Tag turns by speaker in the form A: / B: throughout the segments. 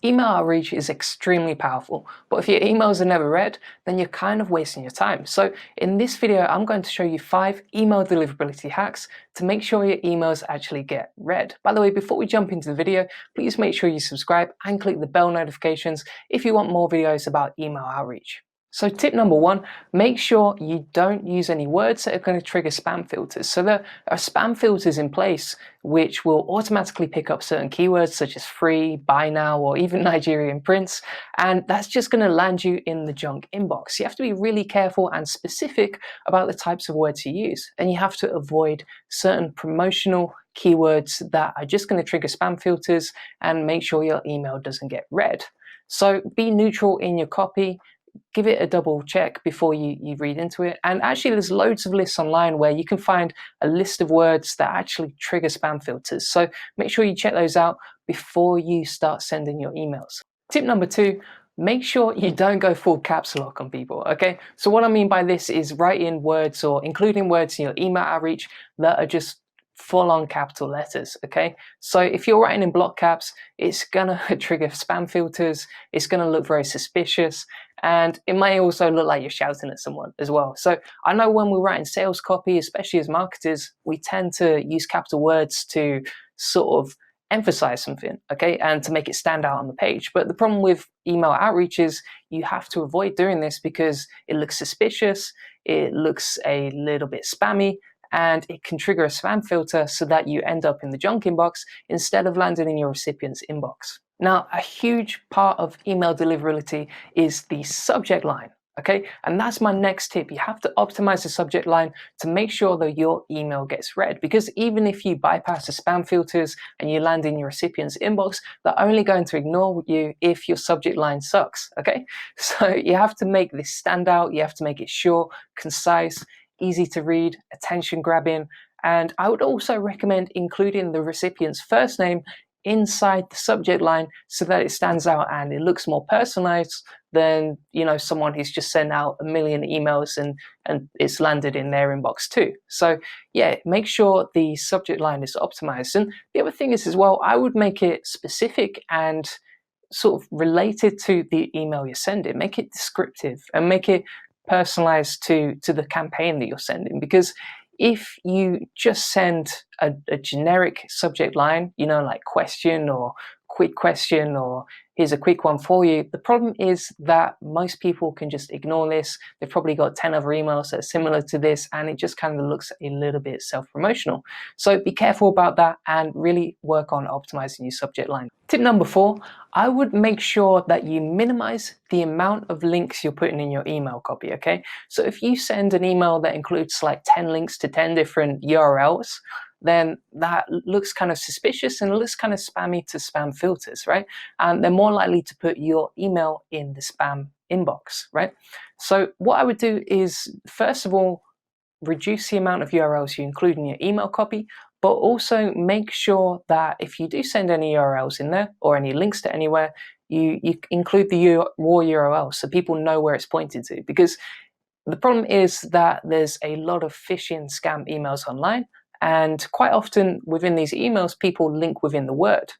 A: Email outreach is extremely powerful, but if your emails are never read, then you're kind of wasting your time. So in this video, I'm going to show you 5 email deliverability hacks to make sure your emails actually get read. By the way, before we jump into the video, please make sure you subscribe and click the bell notifications if you want more videos about email outreach. So tip number 1, make sure you don't use any words that are going to trigger spam filters. So there are spam filters in place which will automatically pick up certain keywords such as free, buy now, or even Nigerian prince, and that's just going to land you in the junk inbox. You have to be really careful and specific about the types of words you use, and you have to avoid certain promotional keywords that are just going to trigger spam filters and make sure your email doesn't get read. So be neutral in your copy. Give it a double check before you read into it. And actually there's loads of lists online where you can find a list of words that actually trigger spam filters. So make sure you check those out before you start sending your emails. Tip number 2, make sure you don't go full caps lock on people, okay? So what I mean by this is write in words or including words in your email outreach that are just full-on capital letters, okay? So if you're writing in block caps, it's gonna trigger spam filters, it's gonna look very suspicious, and it may also look like you're shouting at someone as well. So I know when we're writing sales copy, especially as marketers, we tend to use capital words to sort of emphasize something, okay, and to make it stand out on the page. But the problem with email outreach is you have to avoid doing this because it looks suspicious, it looks a little bit spammy, and it can trigger a spam filter so that you end up in the junk inbox instead of landing in your recipient's inbox. Now, a huge part of email deliverability is the subject line, okay? And that's my next tip. You have to optimize the subject line to make sure that your email gets read, because even if you bypass the spam filters and you land in your recipient's inbox, they're only going to ignore you if your subject line sucks, okay? So you have to make this stand out, you have to make it short, concise, easy to read, attention grabbing, and I would also recommend including the recipient's first name inside the subject line so that it stands out and it looks more personalized than, you know, someone who's just sent out a million emails and it's landed in their inbox too. So yeah, make sure the subject line is optimized. And the other thing is as well, I would make it specific and sort of related to the email you're sending. Make it descriptive and make it personalized to the campaign that you're sending, because if you just send a generic subject line, you know, like question or quick question or here's a quick one for you, the problem is that most people can just ignore this. They've probably got 10 other emails that are similar to this, and it just kind of looks a little bit self-promotional. So be careful about that and really work on optimizing your subject line. Tip number 4, I would make sure that you minimize the amount of links you're putting in your email copy, okay? So if you send an email that includes like 10 links to 10 different URLs, then that looks kind of suspicious and it looks kind of spammy to spam filters, right? And they're more likely to put your email in the spam inbox, right? So what I would do is, first of all, reduce the amount of URLs you include in your email copy, but also make sure that if you do send any URLs in there or any links to anywhere, you include the raw URL so people know where it's pointed to. Because the problem is that there's a lot of phishing scam emails online, and quite often within these emails, people link within the word,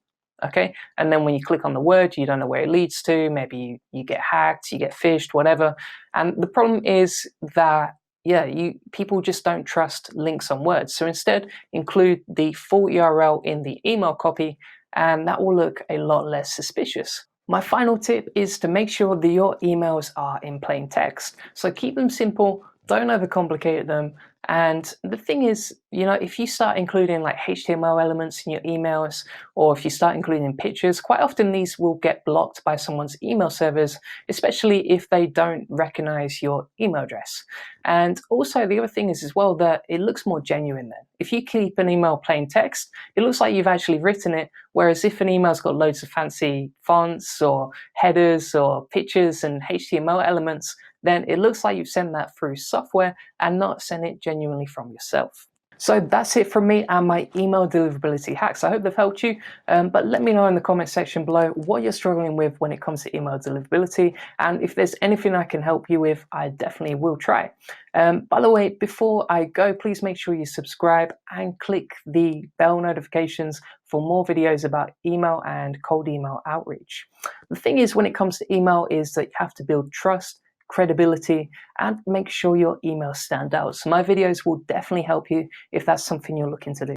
A: okay? And then when you click on the word, you don't know where it leads to. Maybe you get hacked, you get phished, whatever. And the problem is that, yeah, people just don't trust links on words. So instead, include the full URL in the email copy, and that will look a lot less suspicious. My final tip is to make sure that your emails are in plain text. So keep them simple, don't overcomplicate them. And the thing is, you know, if you start including like HTML elements in your emails, or if you start including pictures, quite often these will get blocked by someone's email servers, especially if they don't recognize your email address. And also the other thing is as well that it looks more genuine then. If you keep an email plain text, it looks like you've actually written it, whereas if an email's got loads of fancy fonts or headers or pictures and HTML elements, then it looks like you've sent that through software and not sent it genuinely from yourself. So that's it from me and my email deliverability hacks. I hope they've helped you, but let me know in the comment section below what you're struggling with when it comes to email deliverability, and if there's anything I can help you with, I definitely will try. By the way, before I go, please make sure you subscribe and click the bell notifications for more videos about email and cold email outreach. The thing is, when it comes to email, is that you have to build trust, credibility, and make sure your emails stand out. So my videos will definitely help you if that's something you're looking to do.